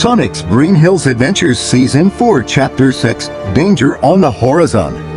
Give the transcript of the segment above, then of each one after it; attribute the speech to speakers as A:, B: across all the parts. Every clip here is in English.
A: Sonic's Green Hills Adventures Season 4 Chapter 6 Danger on the Horizon.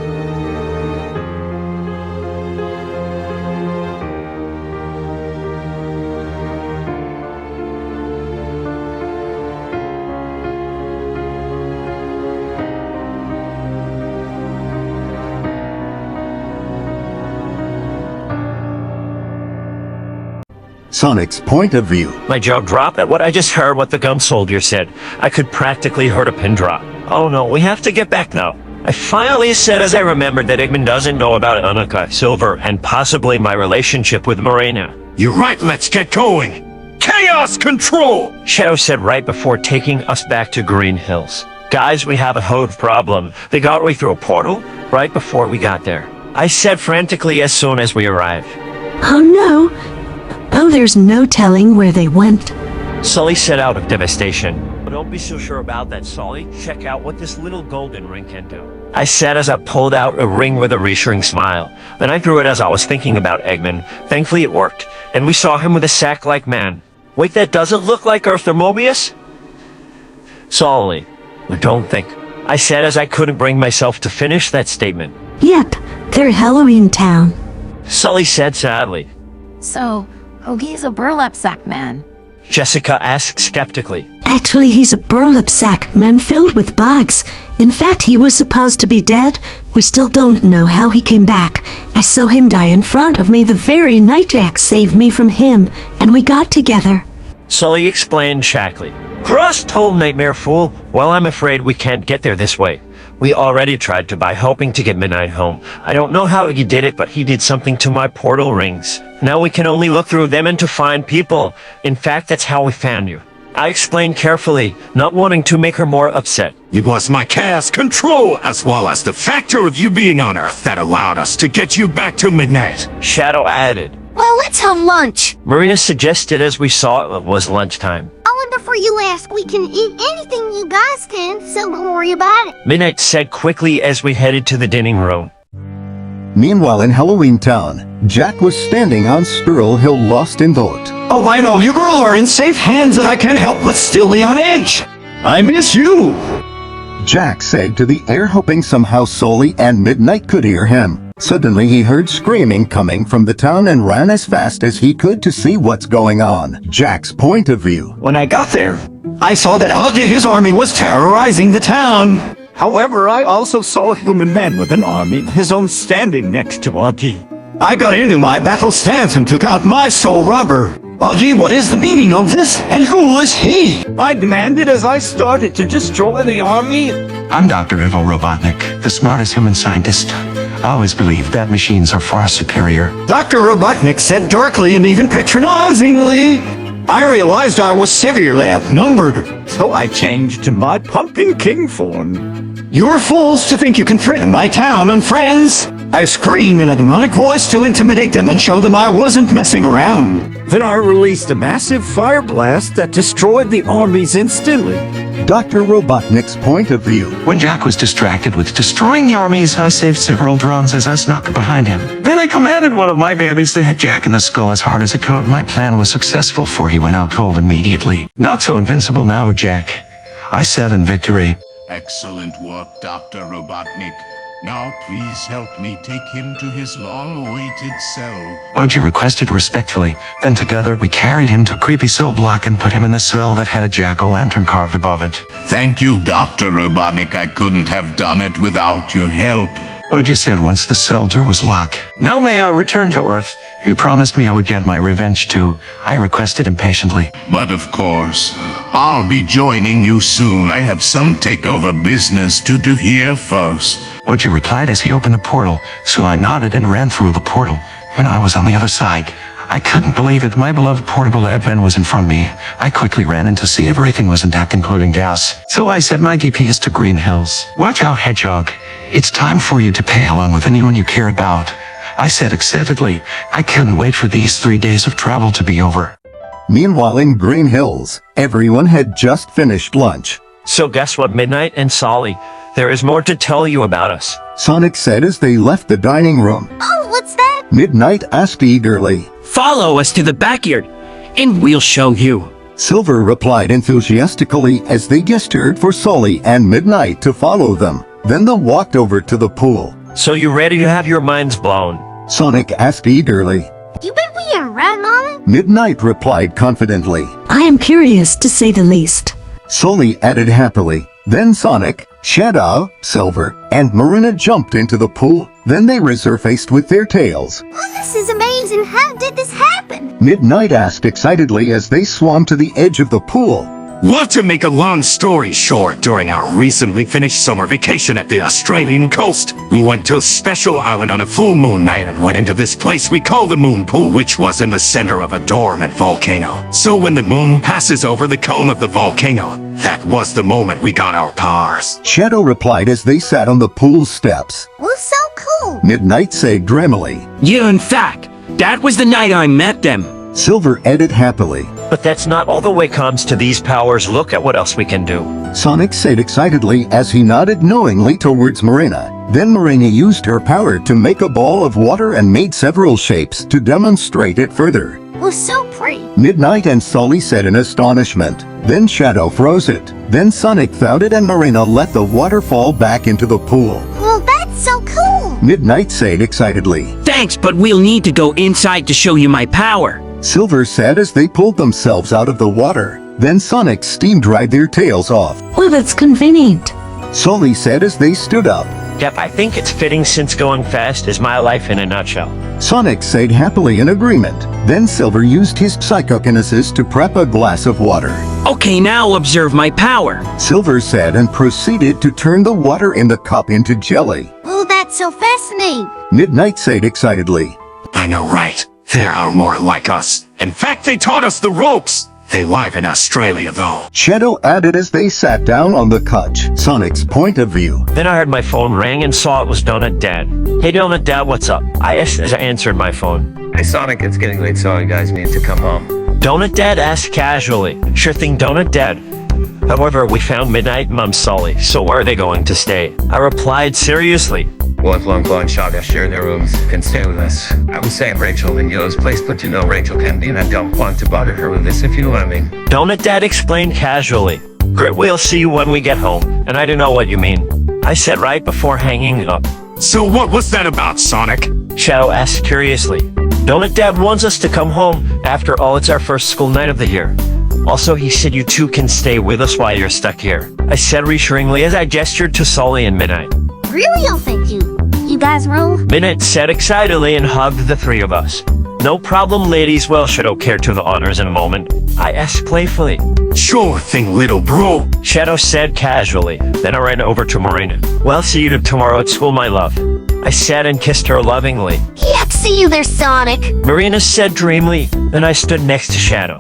A: Sonic's point of view.
B: My jaw dropped at what I just heard what the gun soldier said. I could practically heard a pin drop. Oh no, we have to get back now. I finally said as I remembered that Eggman doesn't know about Annika, Silver, and possibly my relationship with Marina.
C: You're right, let's get going. Chaos Control!
B: Shadow said right before taking us back to Green Hills. Guys, we have a horde problem. They got away through a portal right before we got there. I said frantically as soon as we arrived.
D: Oh no! Oh, there's no telling where they went.
B: Sully said out of devastation. But don't be so sure about that, Sully. Check out what this little golden ring can do. I said as I pulled out a ring with a reassuring smile. Then I threw it as I was thinking about Eggman. Thankfully it worked. And we saw him with a sack-like man. Wait, that doesn't look like Arthur Mobius? Sully, don't think. I said as I couldn't bring myself to finish that statement.
D: Yep, they're Halloween Town.
B: Sully said sadly.
E: So, Ogie's a burlap sack man.
B: Jessica asked skeptically.
D: Actually, he's a burlap sack man filled with bugs. In fact, he was supposed to be dead. We still don't know how he came back. I saw him die in front of me the very night Jack saved me from him, and we got together.
B: Sully explained shackly. Crust told Nightmare Fool, well, I'm afraid we can't get there this way. We already tried to by hoping to get Midnight home. I don't know how he did it, but he did something to my portal rings. Now we can only look through them and to find people. In fact, that's how we found you. I explained carefully, not wanting to make her more upset.
C: It was my chaos control, as well as the factor of you being on Earth that allowed us to get you back to Midnight.
B: Shadow added.
F: Well, let's have lunch.
B: Marina suggested as we saw it was lunchtime.
F: Oh, and before you ask, we can eat anything you guys can, so don't worry about it.
B: Midnight said quickly as we headed to the dining room.
A: Meanwhile in Halloween Town, Jack was standing on Squirrel Hill lost in thought.
C: Oh, I know, you girl are in safe hands and I can't help but still be on edge. I miss you.
A: Jack said to the air, hoping somehow Sully and Midnight could hear him. Suddenly he heard screaming coming from the town and ran as fast as he could to see what's going on. Jack's point of view.
C: When I got there, I saw that His army was terrorizing the town. However, I also saw a human man with an army of his own standing next to Augie. I got into my battle stance and took out my soul rubber. Augie, what is the meaning of this? And who is he? I demanded as I started to destroy the army.
G: I'm Dr. Ivo Robotnik, the smartest human scientist. I always believed that machines are far superior.
C: Dr. Robotnik said darkly and even patronizingly. I realized I was severely outnumbered, so I changed to my Pumpkin King form. You're fools to think you can threaten my town and friends. I screamed in a demonic voice to intimidate them and show them I wasn't messing around. Then I released a massive fire blast that destroyed the armies instantly.
A: Dr. Robotnik's point of view.
G: When Jack was distracted with destroying the armies, I saved several drones as I snuck behind him. Then I commanded one of my babies to hit Jack in the skull as hard as it could. My plan was successful, for he went out cold immediately. Not so invincible now, Jack, I said in victory.
H: Excellent work, Dr. Robotnik. Now please help me take him to his long-awaited cell.
G: Ogie requested respectfully. Then together we carried him to a creepy cell block and put him in the cell that had a jack-o'-lantern carved above it.
H: Thank you, Dr. Robotnik. I couldn't have done it without your help.
G: Ogie said once the cell door was locked. Now may I return to Earth? You promised me I would get my revenge too. I requested impatiently.
H: But of course, I'll be joining you soon. I have some takeover business to do here first.
G: Ogie replied as he opened a portal, so I nodded and ran through the portal. When I was on the other side, I couldn't believe it. My beloved portable Advent was in front of me. I quickly ran in to see everything was intact, including gas. So I set my GPS to Green Hills. Watch out, Hedgehog. It's time for you to pay along with anyone you care about. I said excitedly. I couldn't wait for these 3 days of travel to be over.
A: Meanwhile in Green Hills, everyone had just finished lunch.
B: So guess what, Midnight and Sully? There is more to tell you about us.
A: Sonic said as they left the dining room.
F: Oh, what's that?
A: Midnight asked eagerly.
I: Follow us to the backyard, and we'll show you.
A: Silver replied enthusiastically as they gestured for Sully and Midnight to follow them. Then they walked over to the pool.
B: So you ready to have your minds blown?
A: Sonic asked eagerly.
F: You bet we are, right, Mama?
A: Midnight replied confidently.
D: I am curious to say the least.
A: Sully added happily. Then Sonic, Shadow, Silver, and Marina jumped into the pool. Then they resurfaced with their tails.
F: Oh, this is amazing. How did this happen?
A: Midnight asked excitedly as they swam to the edge of the pool.
C: Well, to make a long story short, during our recently finished summer vacation at the Australian coast, we went to a special island on a full moon night and went into this place we call the Moon Pool, which was in the center of a dormant volcano. So when the moon passes over the cone of the volcano, that was the moment we got our powers.
A: Shadow replied as they sat on the pool steps.
F: Well, so cool.
A: Midnight said dreamily.
I: Yeah, in fact, that was the night I met them.
A: Silver added happily.
B: But that's not all the way comes to these powers. Look at what else we can do.
A: Sonic said excitedly as he nodded knowingly towards Marina. Then Marina used her power to make a ball of water and made several shapes to demonstrate it further.
F: Well, so pretty.
A: Midnight and Sully said in astonishment. Then Shadow froze it. Then Sonic found it and Marina let the water fall back into the pool.
F: Well, that's so cool.
A: Midnight said excitedly.
I: Thanks, but we'll need to go inside to show you my power.
A: Silver said as they pulled themselves out of the water. Then Sonic steam dried their tails off.
D: Well, that's convenient.
A: Sully said as they stood up.
B: Yep, I think it's fitting since going fast is my life in a nutshell.
A: Sonic said happily in agreement. Then Silver used his psychokinesis to prep a glass of water.
I: Okay, now observe my power.
A: Silver said and proceeded to turn the water in the cup into jelly.
F: Well, that's so fascinating.
A: Midnight said excitedly.
C: I know, right? There are more like us. In fact, they taught us the ropes. They live in Australia, though.
A: Shadow added as they sat down on the couch. Sonic's point of view.
B: Then I heard my phone ring and saw it was Donut Dad. Hey Donut Dad, what's up? I asked as I answered my phone.
J: Hey Sonic, it's getting late, so you guys need to come home.
B: Donut Dad asked casually. Sure thing, Donut Dad. However, we found Midnight and Mom Sully, so where are they going to stay? I replied seriously.
J: Well, if Longclaw and Shaga share their rooms, can stay with us. I was saying Rachel in Yo's place, but you know Rachel can be, and I don't want to bother her with this, if you know what I mean.
B: Donut Dad explained casually. Great, we'll see you when we get home, and I don't know what you mean. I said right before hanging up.
C: So what was that about, Sonic?
B: Shadow asked curiously. Donut Dad wants us to come home. After all, it's our first school night of the year. Also, he said you two can stay with us while you're stuck here. I said reassuringly as I gestured to Sully and Midnight.
F: Really? Oh, thank you. You guys rule?
B: Midnight said excitedly and hugged the three of us. No problem, ladies. Well, Shadow care to the honors in a moment. I asked playfully.
C: Sure thing, little bro.
B: Shadow said casually. Then I ran over to Marina. Well, see you tomorrow at school, my love. I said and kissed her lovingly.
F: Yep, see you there, Sonic.
B: Marina said dreamily. Then I stood next to Shadow.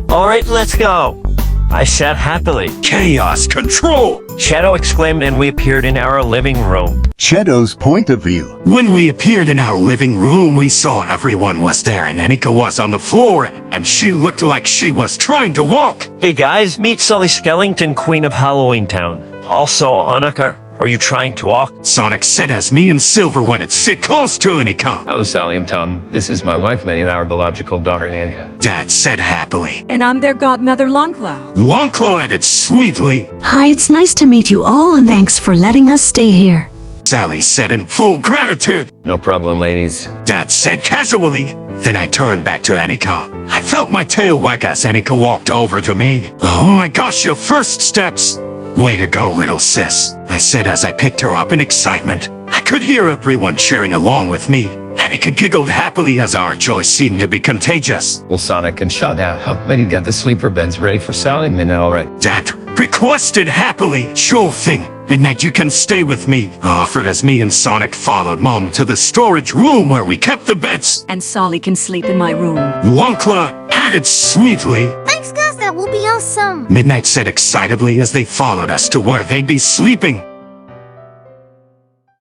B: All right, let's go. I said happily.
C: Chaos control!
B: Shadow exclaimed and we appeared in our living room.
A: Shadow's point of view.
C: When we appeared in our living room, we saw everyone was there and Anika was on the floor, and she looked like she was trying to walk.
B: Hey guys, meet Sully Skellington, Queen of Halloween Town. Also, Annika, are you trying to walk?
C: Sonic said as me and Silver went and sit close to Anika.
J: Hello, Sally and Tom. This is my wife, Minnie, and our biological daughter, Anya.
C: Dad said happily.
K: And I'm their godmother, Longclaw.
C: Longclaw added sweetly.
D: Hi, it's nice to meet you all and thanks for letting us stay here.
C: Sally said in full gratitude.
J: No problem, ladies.
C: Dad said casually. Then I turned back to Anika. I felt my tail wag as Anika walked over to me. Oh my gosh, your first steps. Way to go, little sis, I said as I picked her up in excitement. I could hear everyone cheering along with me. Anika giggled happily as our joy seemed to be contagious.
J: Well, Sonic and Shadow, help Minnie get the sleeper beds ready for Sally and Minnie, alright?
C: Dad requested happily. Sure thing. Midnight, you can stay with me. Offered as me and Sonic followed Mom to the storage room where we kept the beds.
K: And Solly can sleep in my room.
C: Longclaw added sweetly.
F: Thanks, guys. That will be awesome.
C: Midnight said excitedly as they followed us to where they'd be sleeping.